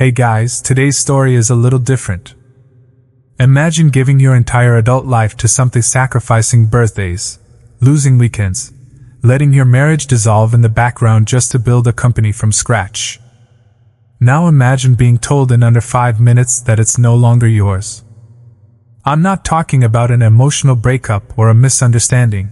Hey guys, today's story is a little different. Imagine giving your entire adult life to something, sacrificing birthdays, losing weekends, letting your marriage dissolve in the background just to build a company from scratch. Now imagine being told in under 5 minutes that it's no longer yours. I'm not talking about an emotional breakup or a misunderstanding.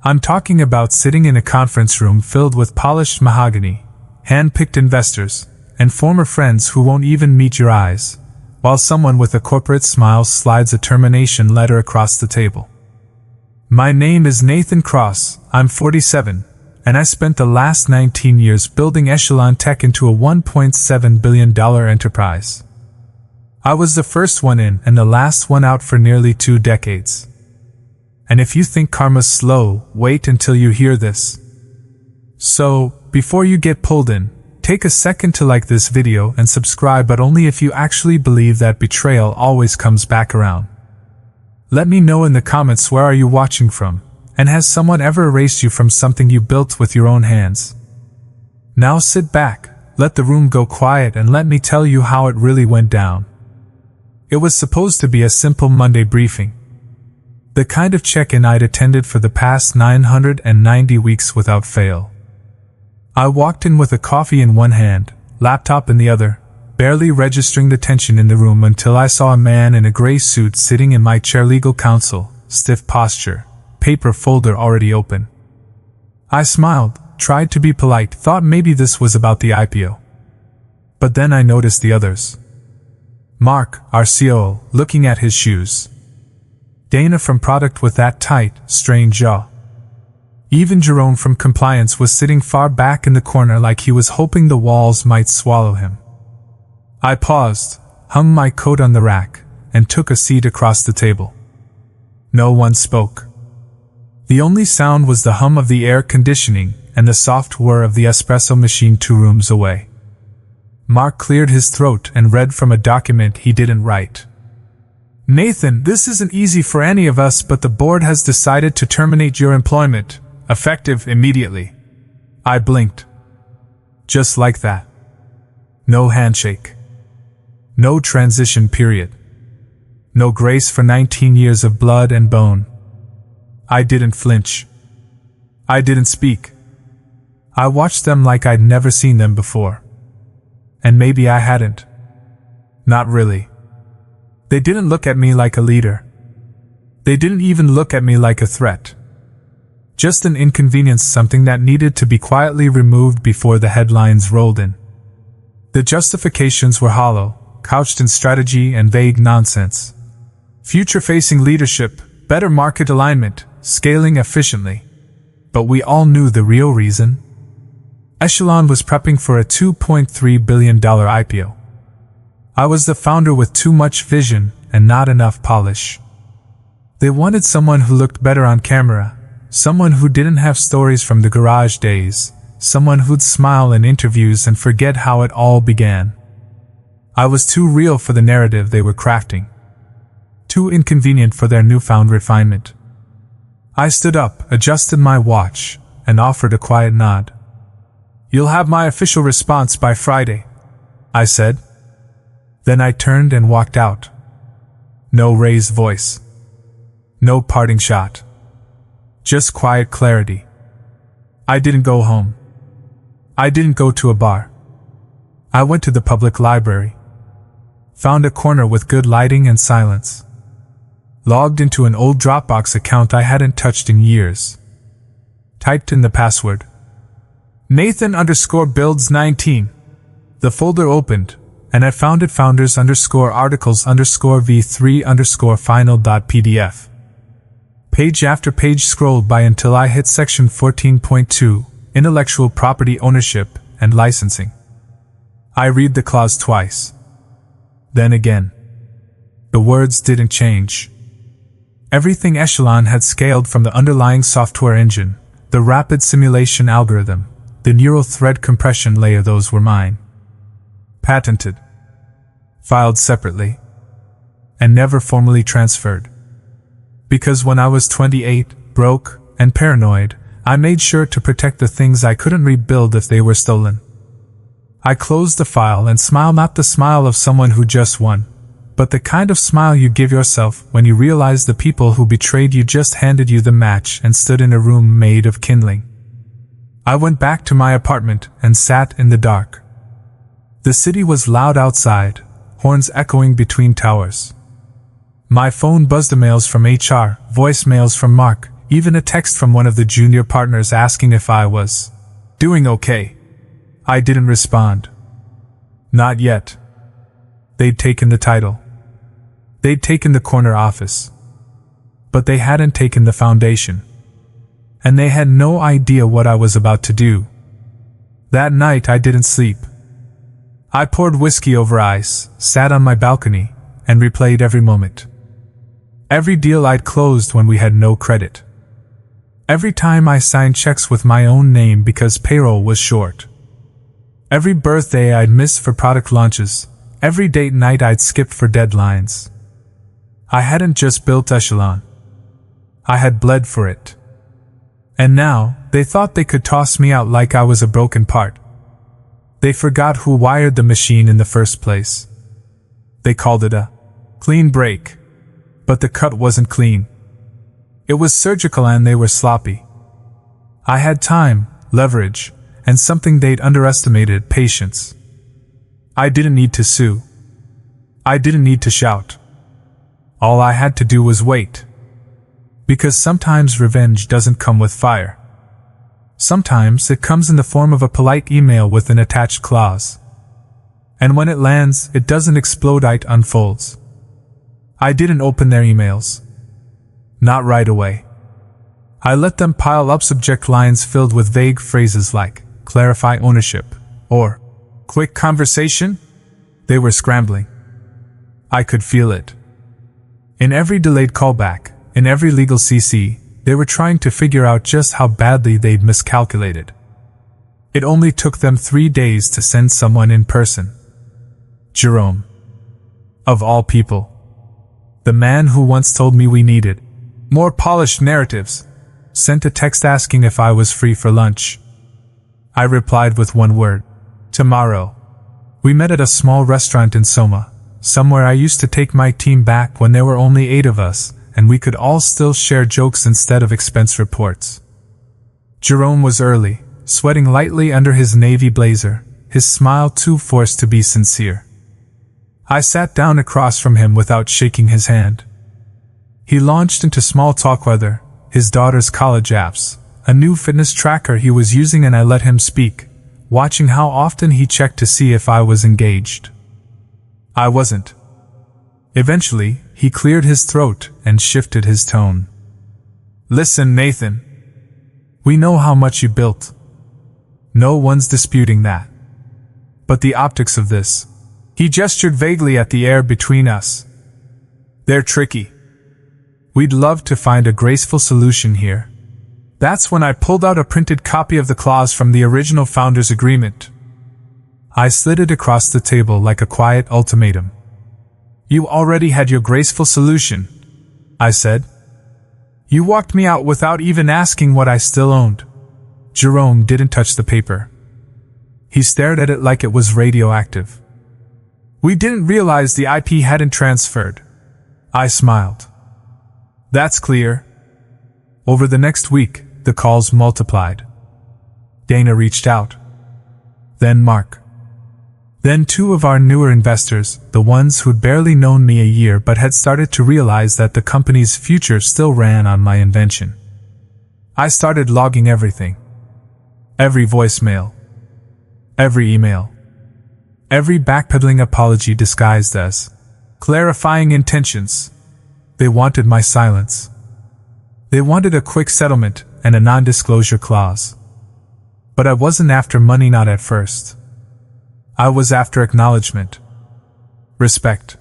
I'm talking about sitting in a conference room filled with polished mahogany, hand-picked investors, and former friends who won't even meet your eyes, while someone with a corporate smile slides a termination letter across the table. My name is Nathan Cross, I'm 47, and I spent the last 19 years building Echelon Tech into a $1.7 billion enterprise. I was the first one in and the last one out for nearly 2 decades. And if you think karma's slow, wait until you hear this. So, before you get pulled in, take a second to like this video and subscribe, but only if you actually believe that betrayal always comes back around. Let me know in the comments, where are you watching from, and has someone ever erased you from something you built with your own hands? Now sit back, let the room go quiet, and let me tell you how it really went down. It was supposed to be a simple Monday briefing. The kind of check-in I'd attended for the past 990 weeks without fail. I walked in with a coffee in one hand, laptop in the other, barely registering the tension in the room until I saw a man in a gray suit sitting in my chair. Legal counsel, stiff posture, paper folder already open. I smiled, tried to be polite, thought maybe this was about the IPO. But then I noticed the others. Mark, our COO, looking at his shoes. Dana from product with that tight, strained jaw. Even Jerome from compliance was sitting far back in the corner like he was hoping the walls might swallow him. I paused, hung my coat on the rack, and took a seat across the table. No one spoke. The only sound was the hum of the air conditioning and the soft whir of the espresso machine 2 rooms away. Mark cleared his throat and read from a document he didn't write. Nathan, this isn't easy for any of us, but the board has decided to terminate your employment, effective immediately. I blinked. Just like that. No handshake. No transition period. No grace for 19 years of blood and bone. I didn't flinch. I didn't speak. I watched them like I'd never seen them before. And maybe I hadn't. Not really. They didn't look at me like a leader. They didn't even look at me like a threat. Just an inconvenience, something that needed to be quietly removed before the headlines rolled in. The justifications were hollow, couched in strategy and vague nonsense. Future-facing leadership, better market alignment, scaling efficiently. But we all knew the real reason. Echelon was prepping for a $2.3 billion IPO. I was the founder with too much vision and not enough polish. They wanted someone who looked better on camera, someone who didn't have stories from the garage days, someone who'd smile in interviews and forget how it all began. I was too real for the narrative they were crafting. Too inconvenient for their newfound refinement. I stood up, adjusted my watch, and offered a quiet nod. You'll have my official response by Friday, I said. Then I turned and walked out. No raised voice. No parting shot. Just quiet clarity. I didn't go home. I didn't go to a bar. I went to the public library. Found a corner with good lighting and silence. Logged into an old Dropbox account I hadn't touched in years. Typed in the password. Nathan_builds19. The folder opened, and I found it founders_articles_v3_final.pdf. Page after page scrolled by until I hit section 14.2, Intellectual Property Ownership and Licensing. I read the clause twice. Then again. The words didn't change. Everything Echelon had scaled, from the underlying software engine, the rapid simulation algorithm, the neural thread compression layer, those were mine. Patented. Filed separately. And never formally transferred. Because when I was 28, broke, and paranoid, I made sure to protect the things I couldn't rebuild if they were stolen. I closed the file and smiled, not the smile of someone who just won, but the kind of smile you give yourself when you realize the people who betrayed you just handed you the match and stood in a room made of kindling. I went back to my apartment and sat in the dark. The city was loud outside, horns echoing between towers. My phone buzzed, emails from HR, voicemails from Mark, even a text from one of the junior partners asking if I was doing okay. I didn't respond. Not yet. They'd taken the title. They'd taken the corner office. But they hadn't taken the foundation. And they had no idea what I was about to do. That night I didn't sleep. I poured whiskey over ice, sat on my balcony, and replayed every moment. Every deal I'd closed when we had no credit. Every time I signed checks with my own name because payroll was short. Every birthday I'd missed for product launches. Every date night I'd skipped for deadlines. I hadn't just built Echelon. I had bled for it. And now, they thought they could toss me out like I was a broken part. They forgot who wired the machine in the first place. They called it a clean break. But the cut wasn't clean. It was surgical and they were sloppy. I had time, leverage, and something they'd underestimated, patience. I didn't need to sue. I didn't need to shout. All I had to do was wait. Because sometimes revenge doesn't come with fire. Sometimes it comes in the form of a polite email with an attached clause. And when it lands, it doesn't explode, it unfolds. I didn't open their emails. Not right away. I let them pile up, subject lines filled with vague phrases like, clarify ownership, or, quick conversation? They were scrambling. I could feel it. In every delayed callback, in every legal CC, they were trying to figure out just how badly they'd miscalculated. It only took them 3 days to send someone in person. Jerome. Of all people. The man who once told me we needed more polished narratives, sent a text asking if I was free for lunch. I replied with one word. Tomorrow. We met at a small restaurant in Soma, somewhere I used to take my team back when there were only 8 of us, and we could all still share jokes instead of expense reports. Jerome was early, sweating lightly under his navy blazer, his smile too forced to be sincere. I sat down across from him without shaking his hand. He launched into small talk, whether his daughter's college apps, a new fitness tracker he was using, and I let him speak, watching how often he checked to see if I was engaged. I wasn't. Eventually, he cleared his throat and shifted his tone. Listen, Nathan. We know how much you built. No one's disputing that. But the optics of this. He gestured vaguely at the air between us. They're tricky. We'd love to find a graceful solution here. That's when I pulled out a printed copy of the clause from the original founder's agreement. I slid it across the table like a quiet ultimatum. You already had your graceful solution, I said. You walked me out without even asking what I still owned. Jerome didn't touch the paper. He stared at it like it was radioactive. We didn't realize the IP hadn't transferred. I smiled. That's clear. Over the next week, the calls multiplied. Dana reached out. Then Mark. Then 2 of our newer investors, the ones who'd barely known me a year but had started to realize that the company's future still ran on my invention. I started logging everything. Every voicemail. Every email. Every backpedaling apology disguised as clarifying intentions. They wanted my silence. They wanted a quick settlement and a non-disclosure clause. But I wasn't after money, not at first. I was after acknowledgement. Respect.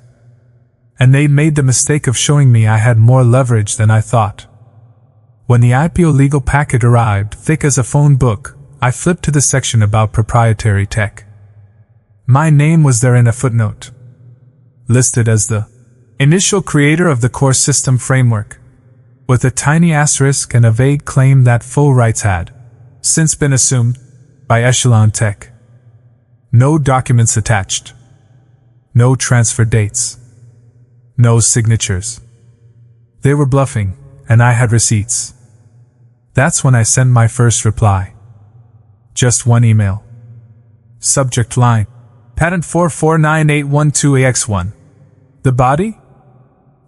And they made the mistake of showing me I had more leverage than I thought. When the IPO legal packet arrived, thick as a phone book, I flipped to the section about proprietary tech. My name was there in a footnote. Listed as the initial creator of the core system framework, with a tiny asterisk and a vague claim that full rights had since been assumed by Echelon Tech. No documents attached. No transfer dates. No signatures. They were bluffing, and I had receipts. That's when I sent my first reply. Just one email. Subject line: Patent 4498128X1. The body?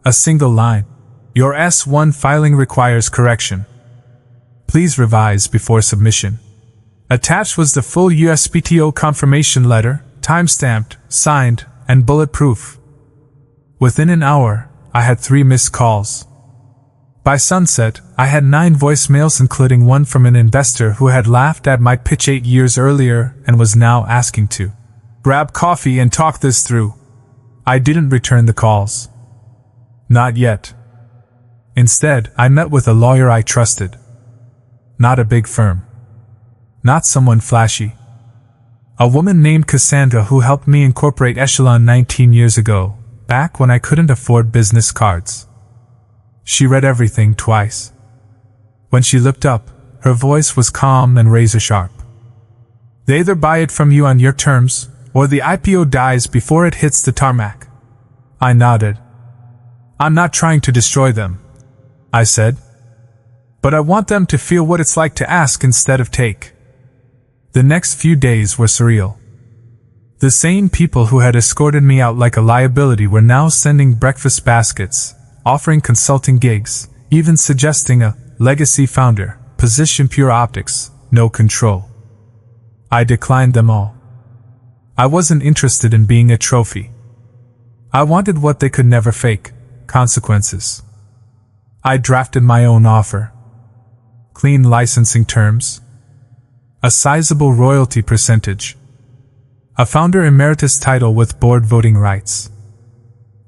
A single line: Your S1 filing requires correction. Please revise before submission. Attached was the full USPTO confirmation letter, time-stamped, signed, and bulletproof. Within an hour, I had 3 missed calls. By sunset, I had 9 voicemails, including one from an investor who had laughed at my pitch 8 years earlier and was now asking to grab coffee and talk this through. I didn't return the calls. Not yet. Instead, I met with a lawyer I trusted. Not a big firm. Not someone flashy. A woman named Cassandra who helped me incorporate Echelon 19 years ago, back when I couldn't afford business cards. She read everything twice. When she looked up, her voice was calm and razor-sharp. They either buy it from you on your terms, or the IPO dies before it hits the tarmac. I nodded. I'm not trying to destroy them, I said. But I want them to feel what it's like to ask instead of take. The next few days were surreal. The same people who had escorted me out like a liability were now sending breakfast baskets, offering consulting gigs, even suggesting a legacy founder, position pure optics, no control. I declined them all. I wasn't interested in being a trophy. I wanted what they could never fake: consequences. I drafted my own offer. Clean licensing terms. A sizable royalty percentage. A founder emeritus title with board voting rights.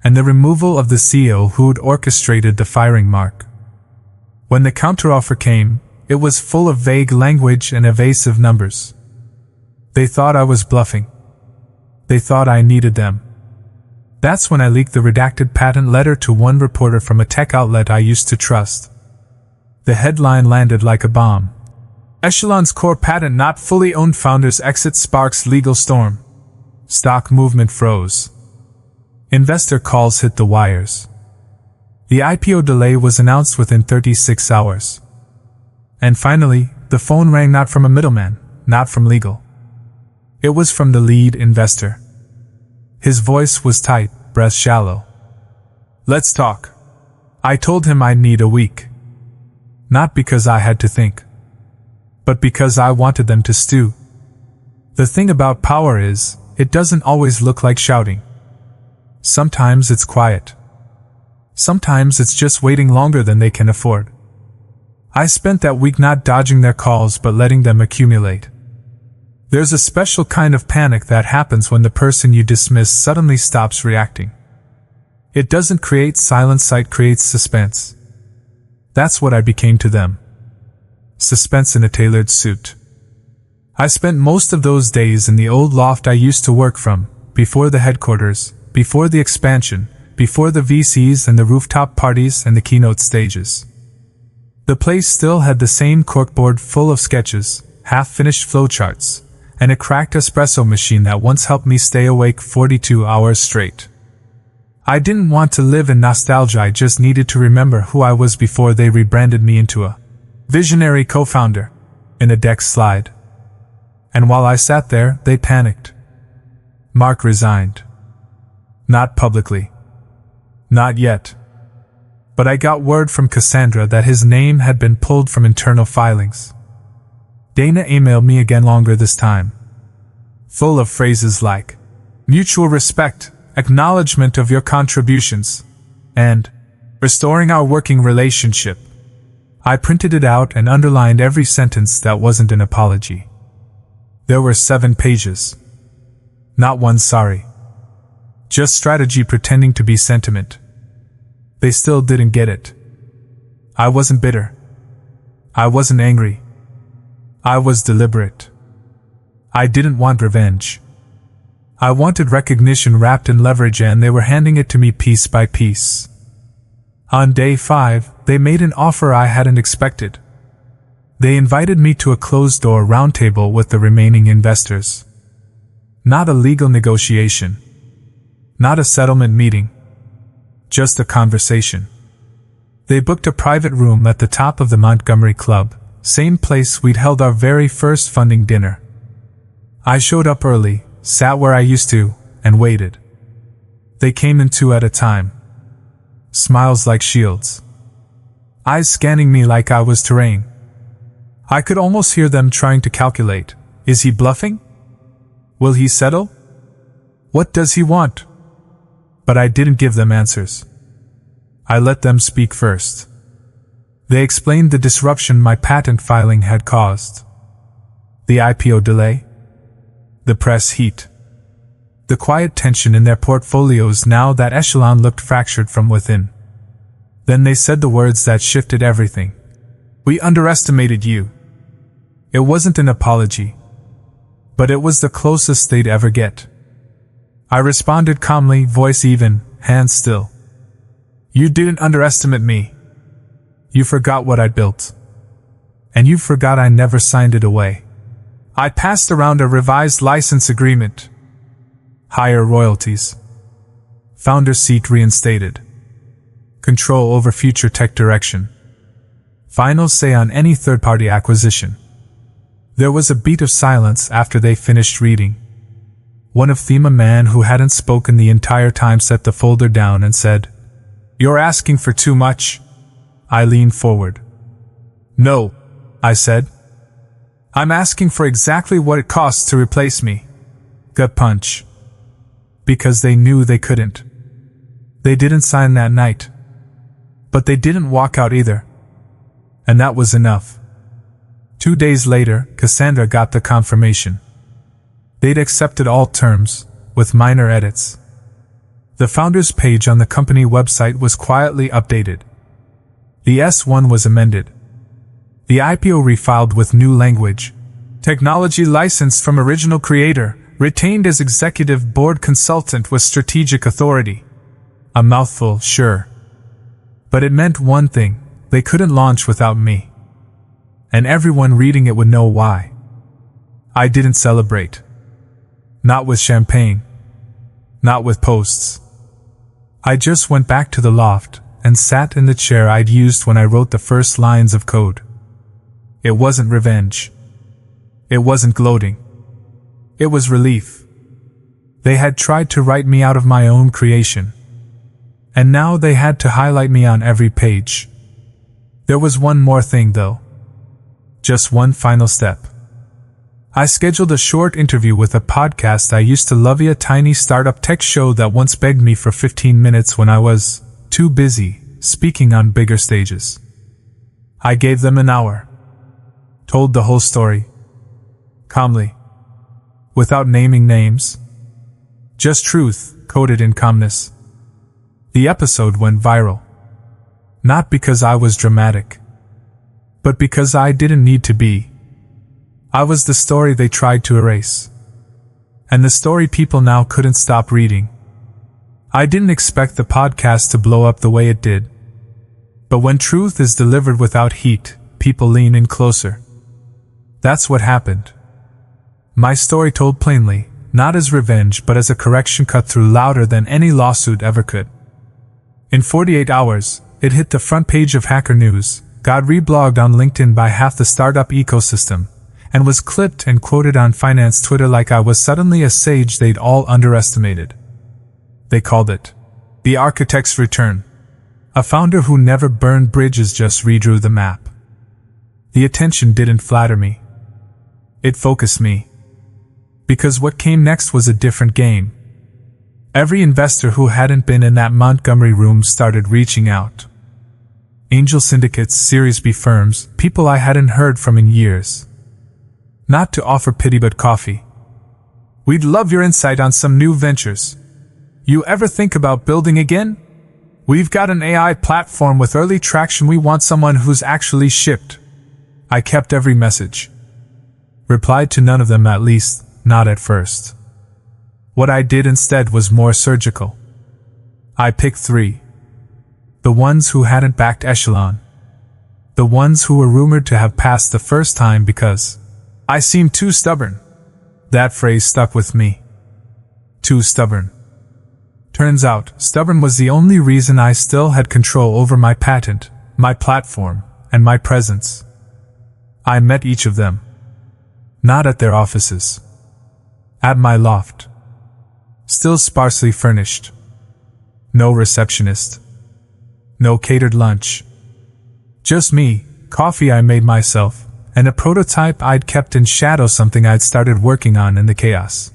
And the removal of the CEO who'd orchestrated the firing mark. When the counteroffer came, it was full of vague language and evasive numbers. They thought I was bluffing. They thought I needed them. That's when I leaked the redacted patent letter to one reporter from a tech outlet I used to trust. The headline landed like a bomb. Echelon's core patent not fully owned founders exit sparks legal storm. Stock movement froze. Investor calls hit the wires. The IPO delay was announced within 36 hours. And finally, the phone rang not from a middleman, not from legal. It was from the lead investor. His voice was tight, breath shallow. Let's talk. I told him I'd need a week. Not because I had to think, but because I wanted them to stew. The thing about power is, it doesn't always look like shouting. Sometimes it's quiet. Sometimes it's just waiting longer than they can afford. I spent that week not dodging their calls but letting them accumulate. There's a special kind of panic that happens when the person you dismiss suddenly stops reacting. It doesn't create silence, it creates suspense. That's what I became to them. Suspense in a tailored suit. I spent most of those days in the old loft I used to work from, before the headquarters, before the expansion, before the VCs and the rooftop parties and the keynote stages. The place still had the same corkboard full of sketches, half-finished flowcharts, and a cracked espresso machine that once helped me stay awake 42 hours straight. I didn't want to live in nostalgia, I just needed to remember who I was before they rebranded me into a visionary co-founder in a Dex slide. And while I sat there, they panicked. Mark resigned. Not publicly. Not yet. But I got word from Cassandra that his name had been pulled from internal filings. Dana emailed me again, longer this time. Full of phrases like mutual respect, acknowledgement of your contributions, and restoring our working relationship. I printed it out and underlined every sentence that wasn't an apology. There were 7 pages. Not one sorry. Just strategy pretending to be sentiment. They still didn't get it. I wasn't bitter. I wasn't angry. I was deliberate. I didn't want revenge. I wanted recognition wrapped in leverage, and they were handing it to me piece by piece. On day 5, they made an offer I hadn't expected. They invited me to a closed-door roundtable with the remaining investors. Not a legal negotiation. Not a settlement meeting. Just a conversation. They booked a private room at the top of the Montgomery Club, same place we'd held our very first funding dinner. I showed up early, sat where I used to, and waited. They came in 2 at a time. Smiles like shields. Eyes scanning me like I was terrain. I could almost hear them trying to calculate. Is he bluffing? Will he settle? What does he want? But I didn't give them answers. I let them speak first. They explained the disruption my patent filing had caused. The IPO delay. The press heat. The quiet tension in their portfolios now that Echelon looked fractured from within. Then they said the words that shifted everything. We underestimated you. It wasn't an apology, but it was the closest they'd ever get. I responded calmly, voice even, hands still. You didn't underestimate me. You forgot what I'd built. And you forgot I never signed it away. I passed around a revised license agreement. Higher royalties. Founder seat reinstated. Control over future tech direction. Final say on any third-party acquisition. There was a beat of silence after they finished reading. One of them, a man who hadn't spoken the entire time, set the folder down and said, You're asking for too much. I leaned forward. No, I said. I'm asking for exactly what it costs to replace me. Gut punch. Because they knew they couldn't. They didn't sign that night. But they didn't walk out either. And that was enough. 2 days later, Cassandra got the confirmation. They'd accepted all terms, with minor edits. The founders page on the company website was quietly updated. The S1 was amended. The IPO refiled with new language. Technology licensed from original creator, retained as executive board consultant with strategic authority. A mouthful, sure. But it meant one thing: they couldn't launch without me. And everyone reading it would know why. I didn't celebrate. Not with champagne. Not with posts. I just went back to the loft and sat in the chair I'd used when I wrote the first lines of code. It wasn't revenge. It wasn't gloating. It was relief. They had tried to write me out of my own creation. And now they had to highlight me on every page. There was one more thing, though. Just one final step. I scheduled a short interview with a podcast I used to love, a tiny startup tech show that once begged me for 15 minutes when I was too busy speaking on bigger stages. I gave them an hour. Told the whole story. Calmly. Without naming names. Just truth, coded in calmness. The episode went viral. Not because I was dramatic, but because I didn't need to be. I was the story they tried to erase. And the story people now couldn't stop reading. I didn't expect the podcast to blow up the way it did. But when truth is delivered without heat, people lean in closer. That's what happened. My story told plainly, not as revenge but as a correction, cut through louder than any lawsuit ever could. In 48 hours, it hit the front page of Hacker News, got reblogged on LinkedIn by half the startup ecosystem, and was clipped and quoted on finance Twitter like I was suddenly a sage they'd all underestimated. They called it The Architect's Return. A founder who never burned bridges, just redrew the map. The attention didn't flatter me. It focused me. Because what came next was a different game. Every investor who hadn't been in that Montgomery room started reaching out. Angel syndicates, Series B firms, people I hadn't heard from in years. Not to offer pity but coffee. We'd love your insight on some new ventures. You ever think about building again? We've got an AI platform with early traction. We want someone who's actually shipped. I kept every message. Replied to none of them, at least, not at first. What I did instead was more surgical. I picked 3. The ones who hadn't backed Echelon. The ones who were rumored to have passed the first time because I seemed too stubborn. That phrase stuck with me. Too stubborn. Turns out, stubborn was the only reason I still had control over my patent, my platform, and my presence. I met each of them. Not at their offices. At my loft. Still sparsely furnished. No receptionist. No catered lunch. Just me, coffee I made myself, and a prototype I'd kept in shadow, something I'd started working on in the chaos.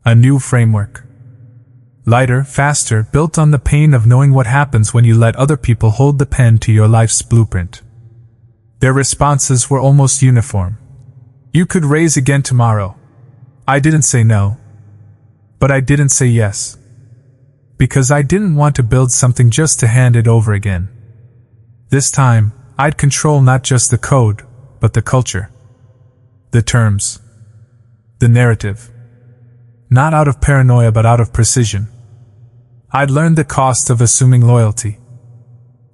A new framework. Lighter, faster, built on the pain of knowing what happens when you let other people hold the pen to your life's blueprint. Their responses were almost uniform. You could raise again tomorrow. I didn't say no. But I didn't say yes. Because I didn't want to build something just to hand it over again. This time, I'd control not just the code, but the culture. The terms. The narrative. Not out of paranoia but out of precision. I'd learned the cost of assuming loyalty.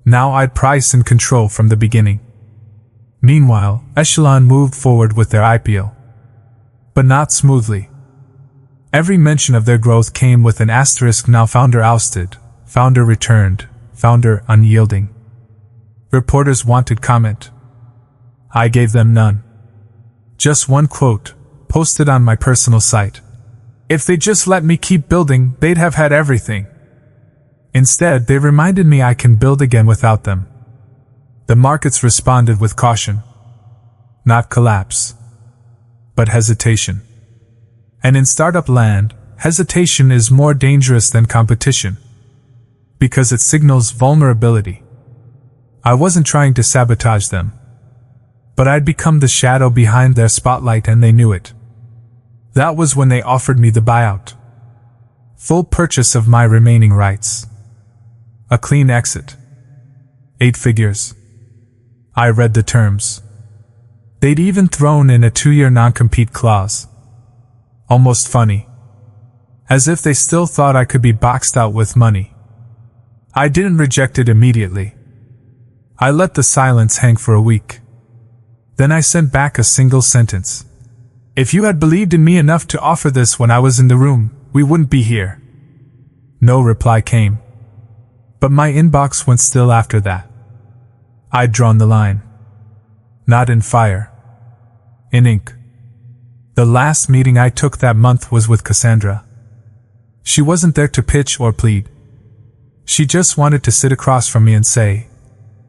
Now I'd price and control from the beginning. Meanwhile, Echelon moved forward with their IPO. But not smoothly. Every mention of their growth came with an asterisk: now founder ousted, founder returned, founder unyielding. Reporters wanted comment. I gave them none. Just one quote, posted on my personal site. If they just let me keep building, they'd have had everything. Instead, they reminded me I can build again without them. The markets responded with caution. Not collapse, but hesitation. And in startup land, hesitation is more dangerous than competition. Because it signals vulnerability. I wasn't trying to sabotage them. But I'd become the shadow behind their spotlight, and they knew it. That was when they offered me the buyout. Full purchase of my remaining rights. A clean exit. 8 figures. I read the terms. They'd even thrown in a 2-year non-compete clause. Almost funny. As if they still thought I could be boxed out with money. I didn't reject it immediately. I let the silence hang for a week. Then I sent back a single sentence. If you had believed in me enough to offer this when I was in the room, we wouldn't be here. No reply came. But my inbox went still after that. I'd drawn the line. Not in fire. In ink. The last meeting I took that month was with Cassandra. She wasn't there to pitch or plead. She just wanted to sit across from me and say,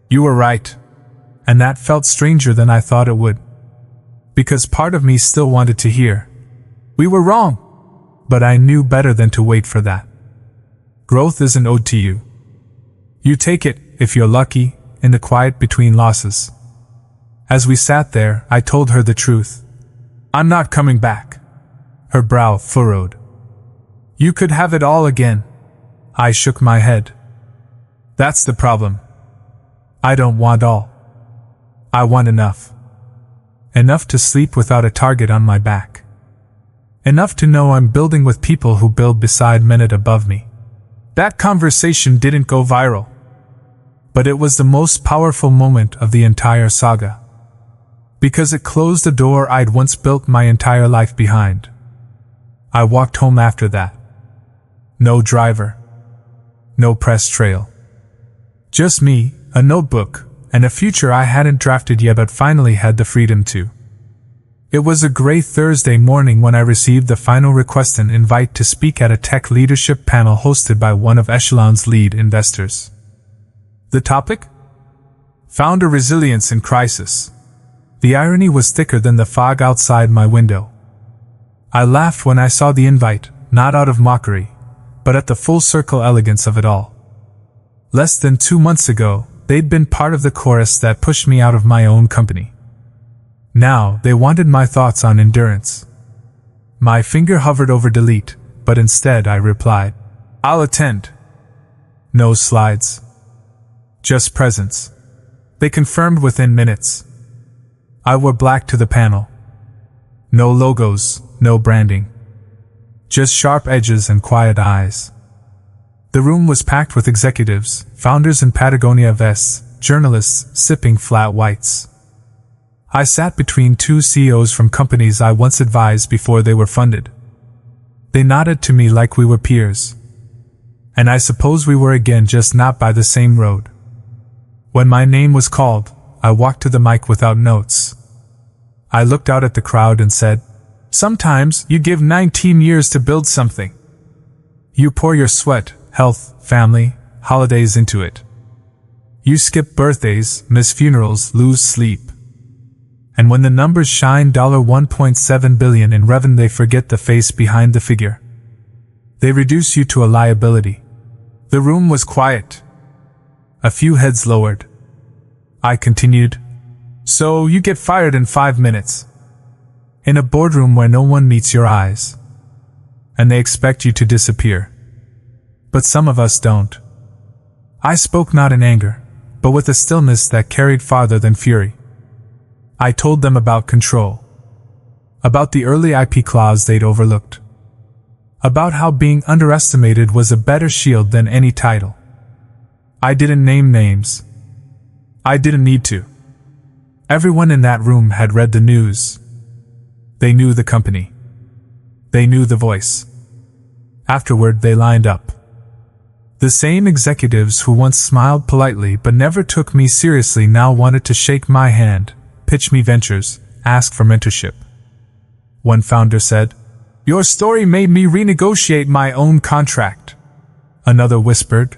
"You were right." And that felt stranger than I thought it would. Because part of me still wanted to hear, "We were wrong." But I knew better than to wait for that. Growth isn't owed to you. You take it, if you're lucky, in the quiet between losses. As we sat there, I told her the truth. I'm not coming back. Her brow furrowed. You could have it all again. I shook my head. That's the problem. I don't want all. I want enough. Enough to sleep without a target on my back. Enough to know I'm building with people who build beside men above me. That conversation didn't go viral. But it was the most powerful moment of the entire saga. Because it closed the door I'd once built my entire life behind. I walked home after that. No driver. No press trail. Just me, a notebook, and a future I hadn't drafted yet but finally had the freedom to. It was a gray Thursday morning when I received the final request and invite to speak at a tech leadership panel hosted by one of Echelon's lead investors. The topic? Founder resilience in crisis. The irony was thicker than the fog outside my window. I laughed when I saw the invite, not out of mockery, but at the full circle elegance of it all. Less than 2 months ago, they'd been part of the chorus that pushed me out of my own company. Now, they wanted my thoughts on endurance. My finger hovered over delete, but instead I replied, I'll attend. No slides. Just presence. They confirmed within minutes. I wore black to the panel. No logos, no branding. Just sharp edges and quiet eyes. The room was packed with executives, founders in Patagonia vests, journalists sipping flat whites. I sat between 2 CEOs from companies I once advised before they were funded. They nodded to me like we were peers. And I suppose we were again, just not by the same road. When my name was called, I walked to the mic without notes. I looked out at the crowd and said, "Sometimes you give 19 years to build something. You pour your sweat, health, family, holidays into it. You skip birthdays, miss funerals, lose sleep. And when the numbers shine $1.7 billion in revenue, they forget the face behind the figure. They reduce you to a liability." The room was quiet. A few heads lowered. I continued, "So you get fired in 5 minutes. In a boardroom where no one meets your eyes. And they expect you to disappear. But some of us don't." I spoke not in anger, but with a stillness that carried farther than fury. I told them about control. About the early IP clause they'd overlooked. About how being underestimated was a better shield than any title. I didn't name names. I didn't need to. Everyone in that room had read the news. They knew the company. They knew the voice. Afterward, they lined up. The same executives who once smiled politely but never took me seriously now wanted to shake my hand, pitch me ventures, ask for mentorship. One founder said, "Your story made me renegotiate my own contract." Another whispered,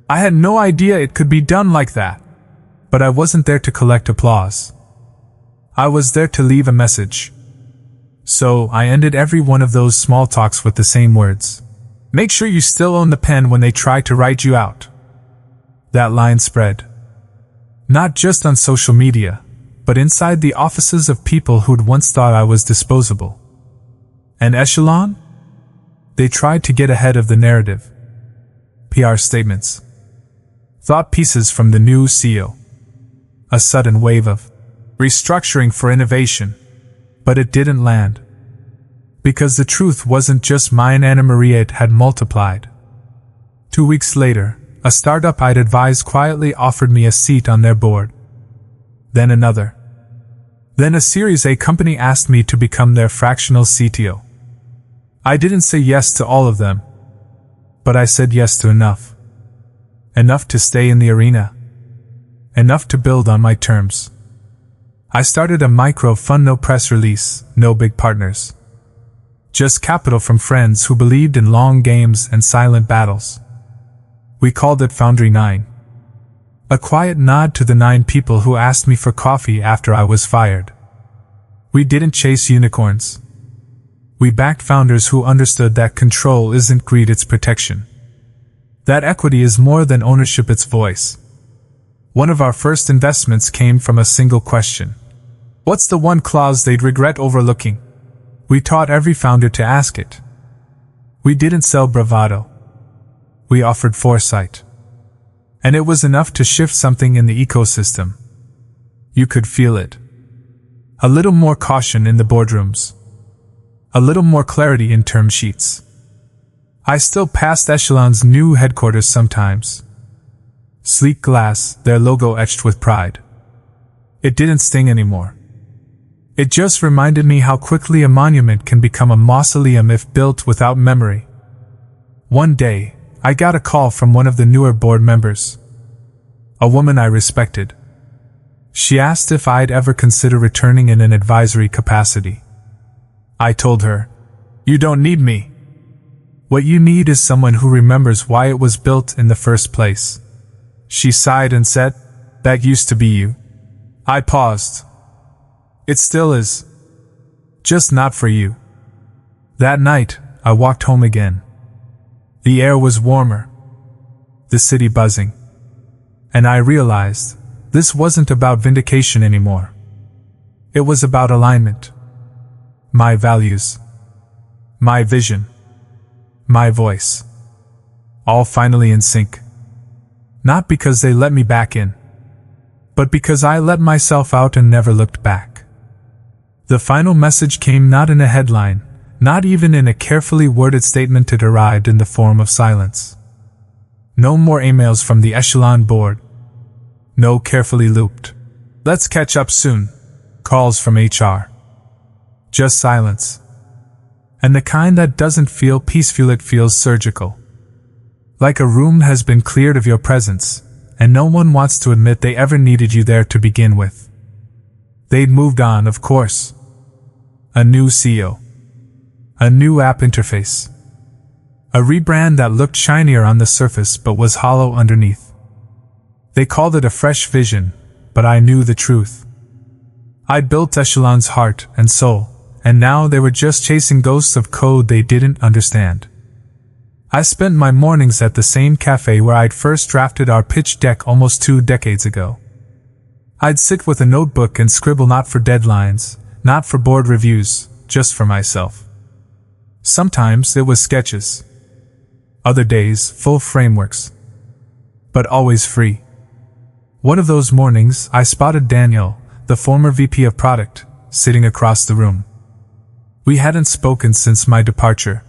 "I had no idea it could be done like that." But I wasn't there to collect applause. I was there to leave a message. So I ended every one of those small talks with the same words. "Make sure you still own the pen when they try to write you out." That line spread. Not just on social media, but inside the offices of people who'd once thought I was disposable. And Echelon? They tried to get ahead of the narrative. PR statements. Thought pieces from the new CEO. A sudden wave of restructuring for innovation. But it didn't land. Because the truth wasn't just mine, Anna Maria, it had multiplied. 2 weeks later, a startup I'd advised quietly offered me a seat on their board. Then another. Then a Series A company asked me to become their fractional CTO. I didn't say yes to all of them. But I said yes to enough. Enough to stay in the arena. Enough to build on my terms. I started a micro fund, no press release, no big partners. Just capital from friends who believed in long games and silent battles. We called it Foundry 9. A quiet nod to the 9 people who asked me for coffee after I was fired. We didn't chase unicorns. We backed founders who understood that control isn't greed, it's protection. That equity is more than ownership, it's voice. One of our first investments came from a single question. What's the one clause they'd regret overlooking? We taught every founder to ask it. We didn't sell bravado. We offered foresight. And it was enough to shift something in the ecosystem. You could feel it. A little more caution in the boardrooms. A little more clarity in term sheets. I still passed Echelon's new headquarters sometimes. Sleek glass, their logo etched with pride. It didn't sting anymore. It just reminded me how quickly a monument can become a mausoleum if built without memory. One day, I got a call from one of the newer board members. A woman I respected. She asked if I'd ever consider returning in an advisory capacity. I told her, "You don't need me. What you need is someone who remembers why it was built in the first place." She sighed and said, "That used to be you." I paused. "It still is. Just not for you." That night, I walked home again. The air was warmer. The city buzzing. And I realized, this wasn't about vindication anymore. It was about alignment. My values. My vision. My voice. All finally in sync. Not because they let me back in, but because I let myself out and never looked back. The final message came not in a headline, not even in a carefully worded statement. It arrived in the form of silence. No more emails from the Echelon board. No carefully looped, "Let's catch up soon," calls from HR. Just silence. And the kind that doesn't feel peaceful, it feels surgical. Like a room has been cleared of your presence, and no one wants to admit they ever needed you there to begin with. They'd moved on, of course. A new CEO. A new app interface. A rebrand that looked shinier on the surface but was hollow underneath. They called it a fresh vision, but I knew the truth. I'd built Echelon's heart and soul, and now they were just chasing ghosts of code they didn't understand. I spent my mornings at the same cafe where I'd first drafted our pitch deck almost 2 decades ago. I'd sit with a notebook and scribble, not for deadlines, not for board reviews, just for myself. Sometimes it was sketches. Other days, full frameworks. But always free. One of those mornings, I spotted Daniel, the former VP of Product, sitting across the room. We hadn't spoken since my departure.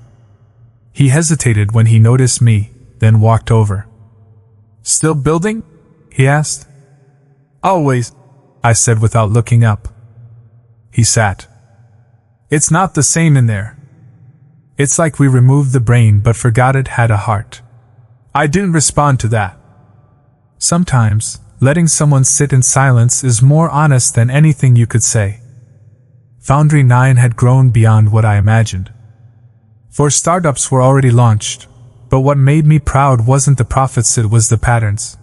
He hesitated when he noticed me, then walked over. "Still building?" he asked. "Always," I said without looking up. He sat. "It's not the same in there. It's like we removed the brain but forgot it had a heart." I didn't respond to that. Sometimes, letting someone sit in silence is more honest than anything you could say. Foundry 9 had grown beyond what I imagined. 4 startups were already launched, but what made me proud wasn't the profits, it was the patterns.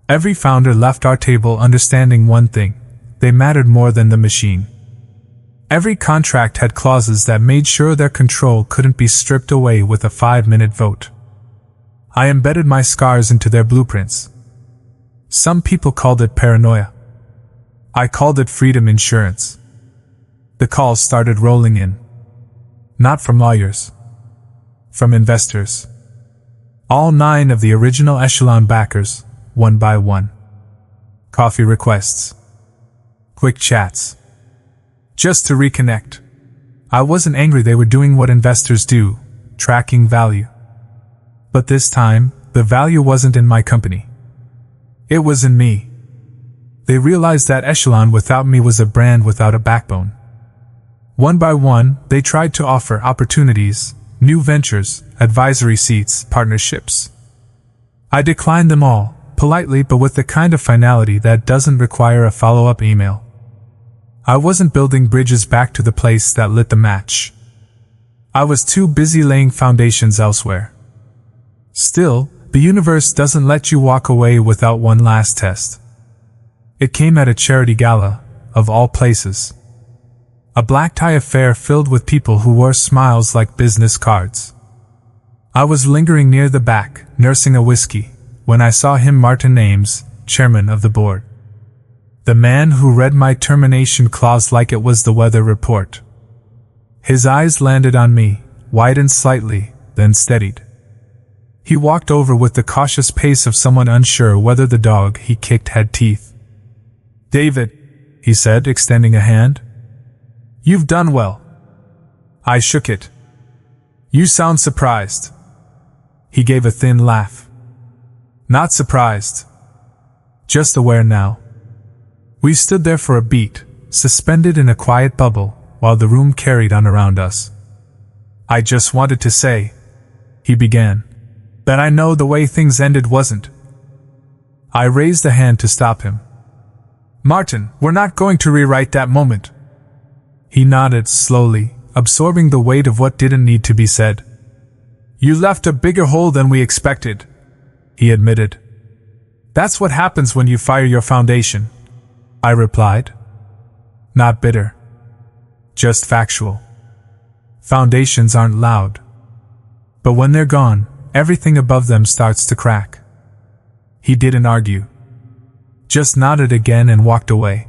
Every founder left our table understanding one thing: they mattered more than the machine. Every contract had clauses that made sure their control couldn't be stripped away with a 5-minute vote. I embedded my scars into their blueprints. Some people called it paranoia. I called it freedom insurance. The calls started rolling in. Not from lawyers. From investors. All 9 of the original Echelon backers, one by one. Coffee requests. Quick chats. Just to reconnect. I wasn't angry, they were doing what investors do, tracking value. But this time, the value wasn't in my company. It was in me. They realized that Echelon without me was a brand without a backbone. One by one, they tried to offer opportunities, new ventures, advisory seats, partnerships. I declined them all, politely but with the kind of finality that doesn't require a follow-up email. I wasn't building bridges back to the place that lit the match. I was too busy laying foundations elsewhere. Still, the universe doesn't let you walk away without one last test. It came at a charity gala, of all places. A black-tie affair filled with people who wore smiles like business cards. I was lingering near the back, nursing a whiskey, when I saw him, Martin Ames, chairman of the board. The man who read my termination clause like it was the weather report. His eyes landed on me, widened slightly, then steadied. He walked over with the cautious pace of someone unsure whether the dog he kicked had teeth. "David," he said, extending a hand. "You've done well." I shook it. "You sound surprised." He gave a thin laugh. "Not surprised. Just aware now." We stood there for a beat, suspended in a quiet bubble, while the room carried on around us. "I just wanted to say," he began, "that I know the way things ended wasn't." I raised a hand to stop him. "Martin, we're not going to rewrite that moment." He nodded slowly, absorbing the weight of what didn't need to be said. "You left a bigger hole than we expected," he admitted. "That's what happens when you fire your foundation," I replied. Not bitter. Just factual. Foundations aren't loud. But when they're gone, everything above them starts to crack. He didn't argue. Just nodded again and walked away.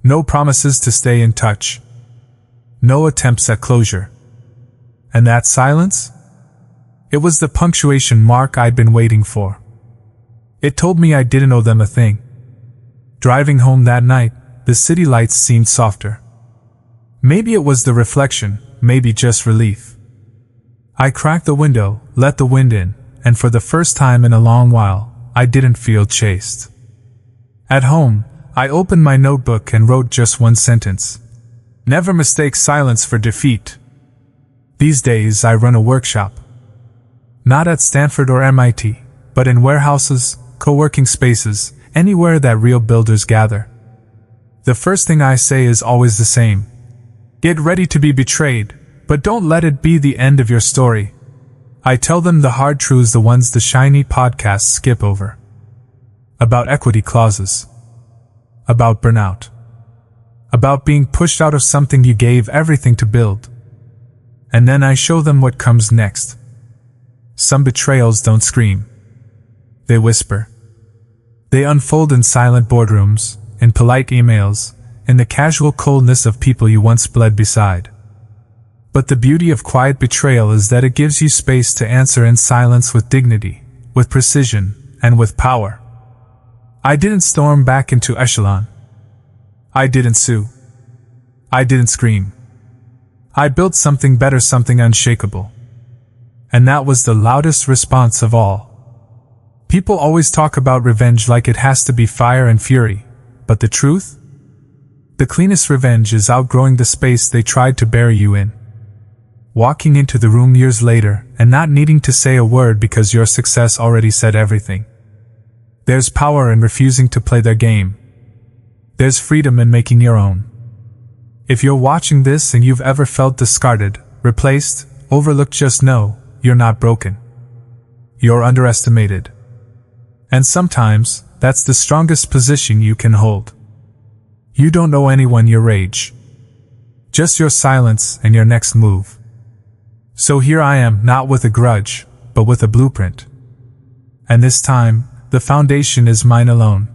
No promises to stay in touch. No attempts at closure. And that silence? It was the punctuation mark I'd been waiting for. It told me I didn't owe them a thing. Driving home that night, the city lights seemed softer. Maybe it was the reflection, maybe just relief. I cracked the window, let the wind in, and for the first time in a long while, I didn't feel chased. At home, I opened my notebook and wrote just one sentence. "Never mistake silence for defeat." These days I run a workshop. Not at Stanford or MIT, but in warehouses, co-working spaces, anywhere that real builders gather. The first thing I say is always the same. Get ready to be betrayed, but don't let it be the end of your story. I tell them the hard truths, the ones the shiny podcasts skip over. About equity clauses. About burnout. About being pushed out of something you gave everything to build. And then I show them what comes next. Some betrayals don't scream. They whisper. They unfold in silent boardrooms, in polite emails, in the casual coldness of people you once bled beside. But the beauty of quiet betrayal is that it gives you space to answer in silence, with dignity, with precision, and with power. I didn't storm back into echelon. I didn't sue. I didn't scream. I built something better, something unshakable. And that was the loudest response of all. People always talk about revenge like it has to be fire and fury, but the truth? The cleanest revenge is outgrowing the space they tried to bury you in. Walking into the room years later and not needing to say a word because your success already said everything. There's power in refusing to play their game. There's freedom in making your own. If you're watching this and you've ever felt discarded, replaced, overlooked, just know, you're not broken. You're underestimated. And sometimes, that's the strongest position you can hold. You don't owe anyone your rage. Just your silence and your next move. So here I am, not with a grudge, but with a blueprint. And this time, the foundation is mine alone.